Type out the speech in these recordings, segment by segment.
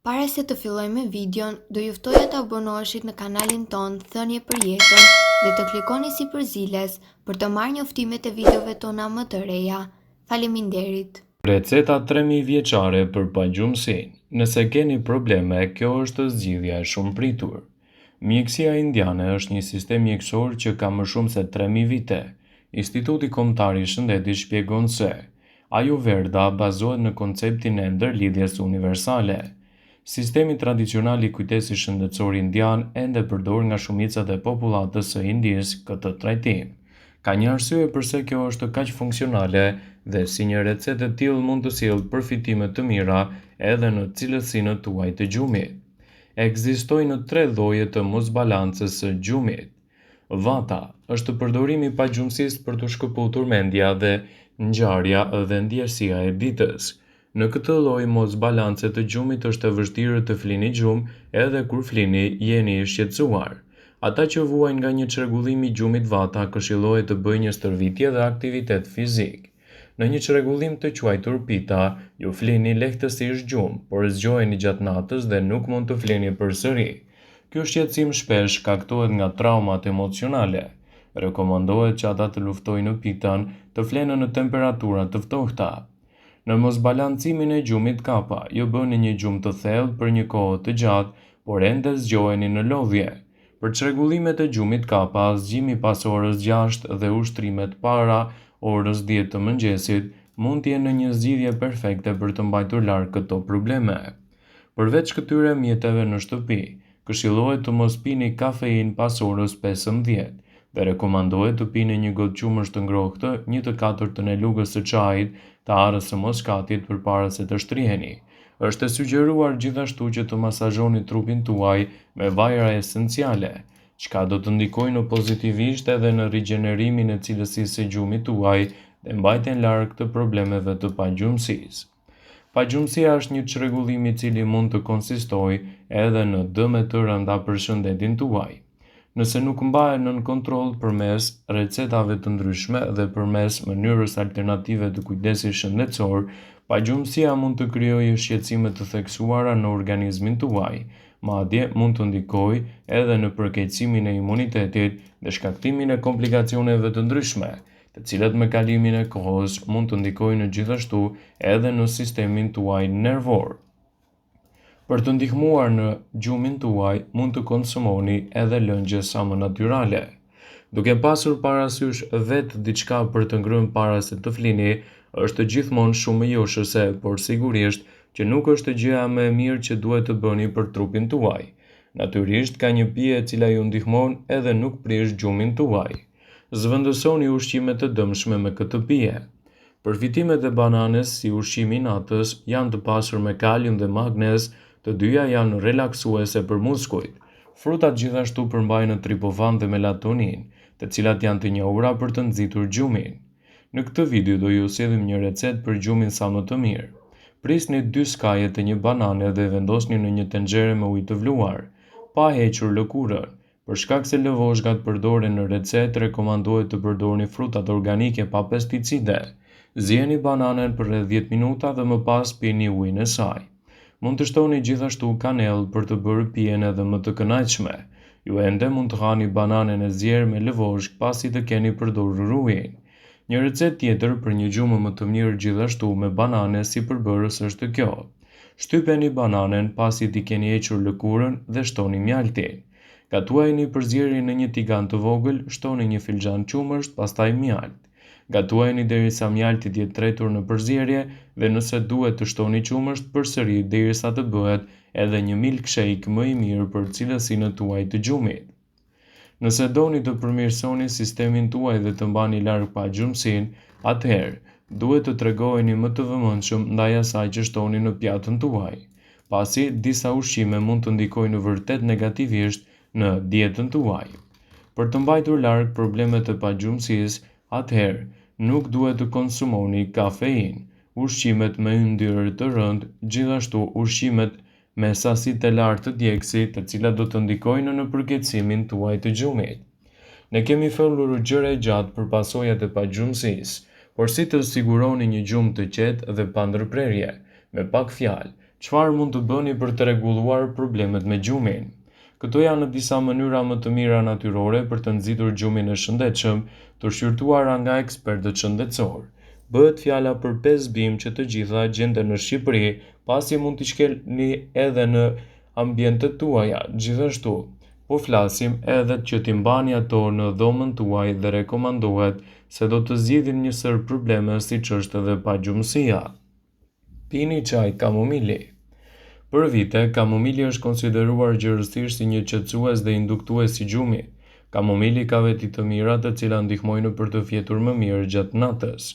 Para se të fillojmë me videon, do ju ftoja të abonoheshit në kanalin ton Thënie për Jetën dhe të klikoni si përziles për të marrë njoftimet e videove tona më të reja. Faleminderit. Receta 3000 vjeçare për pagjumësinë. Nëse keni probleme, kjo është zgjidhja e shumë pritur. Mjekësia indiane është një sistem mjekësor që ka më shumë se 3000 vite. Instituti Kombëtar i Shëndetit shpjegon se Ayurveda bazohet në konceptin e ndërlidhjes universale. Sistemi tradicional i kujdesit shëndetësor indian ende përdor nga shumicat e popullatës së Indisë këtë trajtim. Ka një arsye pse kjo është kaq funksionale dhe si një recetë e tillë mund të sjellë përfitime të mira edhe në cilësinë tuaj të gjumit. Ekzistojnë 3 lloje të mosbalancës së gjumit. Vata është përdorimi i pagjumësisë për të shkëputur mendja dhe ngjarja dhe ndjesia e ditës. Në këtë lloj mosbalance të gjumit është e vështirë të flini gjumë edhe kur flini jeni i shqetësuar. Ata që vuajnë nga një çrregullim i gjumit vata këshillohet të bëjnë një stërvitje dhe aktivitet fizik. Në një çrregullim të quajtur pita, ju flini lehtësisht gjumë, por zgjoheni gjatë natës dhe nuk mund të flini përsëri. Ky shqetësim shpesh shkaktohet nga traumat emocionale. Rekomandohet që ata të luftojnë pitën, të flenë në temperatura të ftohta. Në mosbalancimin e gjumit kapa, ju bëni një gjumë të thellë për një kohë të gjatë, por ende zgjoheni në lodhje. Për çrregullimet e gjumit kapa, zgjimi pas orës 6 dhe ushtrimet para orës 10 të mëngjesit mund të jenë një zgjidhje perfekte për të mbajtur larg këto probleme. Përveç këtyre mjeteve në shtëpi, këshillohet të mos pini kafeinë pas orës 15 dhe rekomandohet të pini një gotë qumësht të ngrohtë, 1/4 e lugës së çajit të arës së moskatit përpara se të shtriheni. Është e sugjeruar gjithashtu që të masazhoni trupin tuaj me vajra esenciale, çka do të ndikojnë pozitivisht edhe në rigjenerimin e cilësisë së gjumit tuaj dhe mbajtjen larg të problemeve të pagjumësisë. Pagjumësia është një çrregullim i cili mund të konsistojë edhe në dëme të rënda për shëndetin tuaj. Nëse nuk mbahet nën kontroll përmes recetave të ndryshme dhe përmes mënyrës alternative të kujdesit shëndetësor, pagjumësia mund të krijojë shqetësime të theksuara në organizmin tuaj, madje mund të ndikojë edhe në përkeqësimin e imunitetit dhe shkaktimin e komplikacioneve të ndryshme, të cilat me kalimin e kohës mund të ndikojnë gjithashtu edhe në sistemin tuaj nervor. Për të ndihmuar në gjumin tuaj, mund të konsumoni edhe lëngje sa më natyrale. Duke pasur parasysh vetë diçka për të ngrënë para se të flini, është gjithmonë shumë e joshëse, por sigurisht që nuk është gjëja më e mirë që duhet të bëni për trupin tuaj. Natyrisht ka një pije e cila ju ndihmon edhe nuk prish gjumin tuaj. Zvendësoni ushqime të dëmshme me këtë pije. Përfitimet e bananës si ushqim i natës janë të pasur me kalium dhe magnez. Të dyja janë relaksuese për muskujt. Frutat gjithashtu përmbajnë triptofan dhe melatonin, të cilat janë të njohura për të nxitur gjumin. Në këtë video do ju sjellim një recetë për gjumin sa më të mirë. Prisni 2 skaje të një banane dhe vendosni në një tenxhere me ujë të vluar, pa hequr lëkurën. Për shkak se lëvozhgat përdoren në recetë, rekomandohet të përdorni frutat organike pa pesticide. Zieni bananën për rreth 10 minuta dhe më pas pini ujin e saj. Mund të shtoni gjithashtu kanellë për të bërë pijen edhe më të kënaqshme. Ju ende mund të hani bananën e zier me lëvozhg pasi të keni përdorur ujin. Një recetë tjetër për një gjumë më të mirë gjithashtu me banane si përbërës është kjo. Shtypeni bananën pasi t'i keni hequr lëkurën dhe shtoni mjaltin. Gatuajini përzierjen në një tigan të vogël, shtoni një filxhan qumësht, pastaj mjalt. Gatuajini derisa mjalti të jetë tretur në përzierje dhe nëse duhet të shtoni qumësht përsëri derisa të bëhet edhe një milkshake më i mirë për cilësinë tuaj të gjumit. Nëse doni të përmirësoni sistemin tuaj dhe të mbani larg pagjumësinë, atëherë duhet të tregoheni më të vëmendshëm ndaj asaj që shtoni në pjatën tuaj, pasi disa ushqime mund të ndikojnë vërtet negativisht në dietën tuaj. Për të mbajtur larg problemet e pagjumësisë, atëherë nuk duhet të konsumoni kafeinë, ushqimet me yndyrë të rëndë, gjithashtu ushqimet me sasi të lartë të djegësit, të cilat do të ndikojnë në përkeqësimin tuaj të gjumit. Ne kemi folur gjëra gjatë për pasojat e pagjumësisë, por si të siguroni një gjumë të qetë dhe pa ndërprerje, me pak fjalë, Çfarë mund të bëni për të rregulluar problemet me gjumin? Këto janë në disa mënyra më të mira natyrore për të nxitur gjumin e shëndetshëm, të shqyrtuara nga ekspertët shëndetësor. Bëhet fjala për 5 bimë që të gjitha gjenden në Shqipëri, pasi mund t'i shkelni edhe në ambientet tuaja. Gjithashtu, po flasim edhe që t'i mbani ato në dhomën tuaj dhe rekomandohet se do të zgjidhin një sër probleme siç është edhe pagjumësia. Pini çaj kamomili. Për vite, kamomili është konsideruar gjërësisht si një qetësues dhe induktues i gjumit. Kamomili ka veti të mira të cilat ndihmojnë për të fjetur më mirë gjatë natës.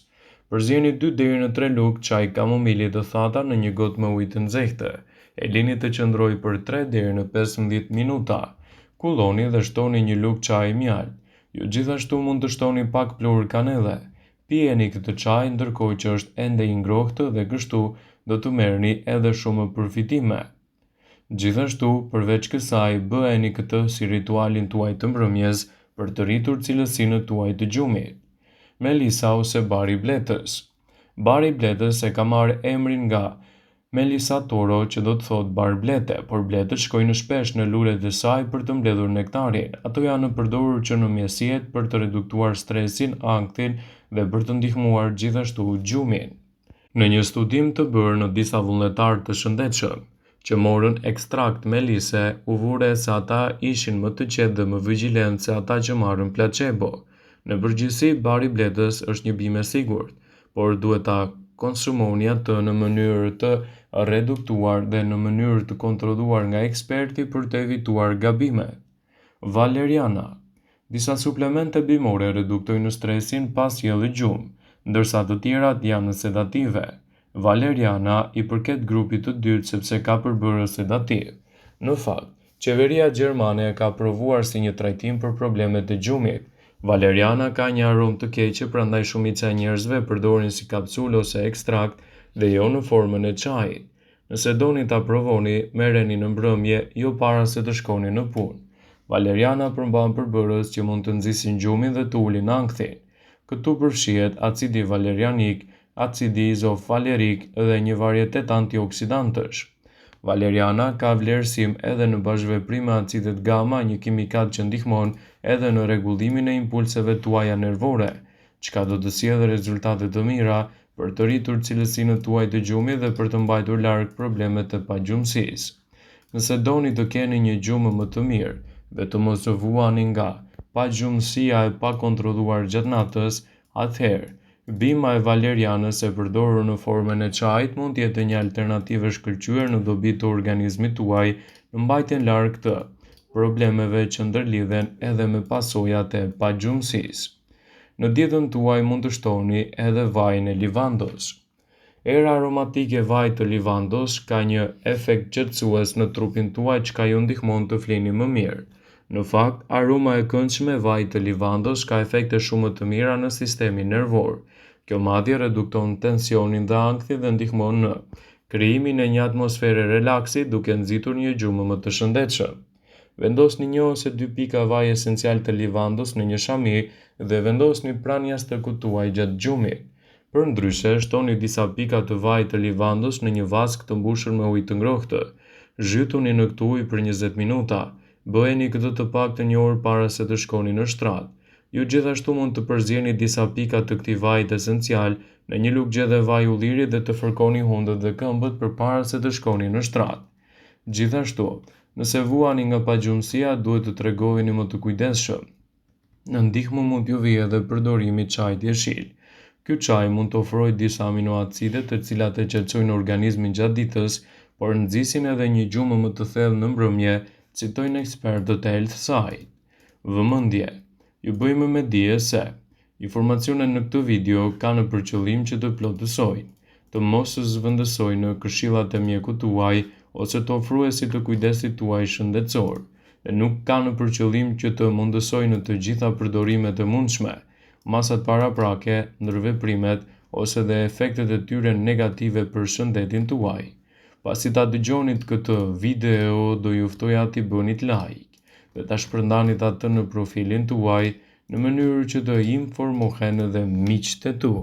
Përzjeni 2 deri në 3 lugë çaj kamomili të thata në një gotë me ujë të nxehtë. E lini të qëndrojë për 3 deri në 15 minuta. Kulloni dhe shtoni një lugë çaji mjalt. Ju gjithashtu mund të shtoni pak pluhur kanelle. Pijeni këtë çaj ndërkohë që është ende i ngrohtë dhe kështu do të merrni edhe shumë përfitime. Gjithashtu, përveç kësaj, bëheni këtë si ritualin tuaj të mbrëmjes për të rritur cilësinë tuaj të gjumit. Melisa ose bari i bletës. Bari i bletës e ka marrë emrin nga Melisa toro, që do të thotë bar blete, por bletët shkojnë shpesh në lulet e saj për të mbledhur nektarin. Ato janë përdorur që në mjesiet për të reduktuar stresin, ankthin dhe për të ndihmuar gjithashtu gjumin. Në një studim të bërë në disa vullnetarë të shëndetshëm, që morën ekstrakt melise, u vure se ata ishin më të qetë dhe më vigjilentë se ata që marrën placebo. Në përgjithësi, bari i bletës është një bimë e sigurt, por duhet ta konsumoni atë në mënyrë të reduktuar dhe në mënyrë të kontrolluar nga eksperti për të evituar gabimet. Valeriana. Disa suplemente bimore reduktojnë stresin pas sjellë gjumë, ndërsa të tjerat janë sedative. Valeriana i përket grupit të dytë sepse ka përbërës sedativ. Në fakt, qeveria gjermane e ka provuar si një trajtim për problemet e gjumit. Valeriana ka një aromë të keqe, prandaj shumica e njerëzve përdorin si kapsulë ose ekstrakt dhe jo në formën e çajit. Nëse doni ta provoni, merreni në mbrëmje, jo para se të shkoni në punë. Valeriana përmban përbërës që mund të nxisin gjumin dhe të ulin ankthin. Këtu përfshihet acidi valerianik, acidi izofalerik dhe një varietet antioksidantësh. Valeriana ka vlerësim edhe në bashkëveprim me acidet gama, një kimikal që ndihmon edhe në rregullimin e impulseve tuaja nervore, çka do të sjellë rezultate të mira për të rritur cilësinë tuaj të gjumit dhe për të mbajtur larg problemet e pagjumësisë. Nëse doni të keni një gjumë më të mirë dhe të mos u vuani nga pagjumësia e pakontrolluar gjatë natës, atëherë, bima e valerianës e përdorur në formën e çajit mund të jetë një alternativë e shkëlqyer në dobi të organizmit tuaj në mbajtjen larg të problemeve që ndërlidhen edhe me pasojat e pagjumësisë. Në dietën tuaj mund të shtoni edhe vajin e livandos. Era aromatike e vajit të livandos ka një efekt qetësues në trupin tuaj çka ju ndihmon të flini më mirë. Në fakt, aroma e këndshme e vajit të livandos ka efekte shumë të mira në sistemin nervor. Kjo madje redukton tensionin dhe ankthin dhe ndihmon në krijimin e një atmosfere relaksi duke nxitur një gjumë më të shëndetshëm. Vendosni 1 ose 2 pika vaj esencial të livandos në një shami dhe vendosni pranë jashtëkut tuaj gjatë gjumit. Përndryshe, shtoni disa pika të vajit të livandos në një vask të mbushur me ujë të ngrohtë. Zhytuni në këtë ujë për 20 minuta. Bëheni këtë të paktën një orë para se të shkoni në shtrat. Ju gjithashtu mund të përzjeni disa pika të këtij vajit esencial në një lugë gjedhe vaj ulliri dhe të fërkoni hundët dhe këmbët përpara se të shkoni në shtrat. Gjithashtu, nëse vuani nga pagjumësia, duhet të tregoheni më të kujdesshëm. Në ndihmë mund t'ju vijë edhe përdorimi i çajit jeshil. Ky çaj mund të ofrojë disa aminoacide të cilat e qetësojnë organizmin gjatë ditës, por nxisin edhe një gjumë më të thellë në mbrëmje, citojnë ekspertët e Health Site. Vëmendje. Ju bëjmë me dije se informacionet në këtë video kanë për qëllim që të plotësojnë, të mos zhvendësojnë këshillat e mjekut tuaj ose të ofruesit të kujdesit tuaj shëndetësor, dhe nuk kanë për qëllim që të mundësojnë të gjitha përdorimet e mundshme, masat paraprake, ndërveprimet ose dhe efektet e tyre negative për shëndetin tuaj. Pasi ta dëgjonit këtë video, do ju ftoja t'i bënit like dhe ta shpërndanit atë në profilin tuaj në mënyrë që të informohen edhe miqtë e tu.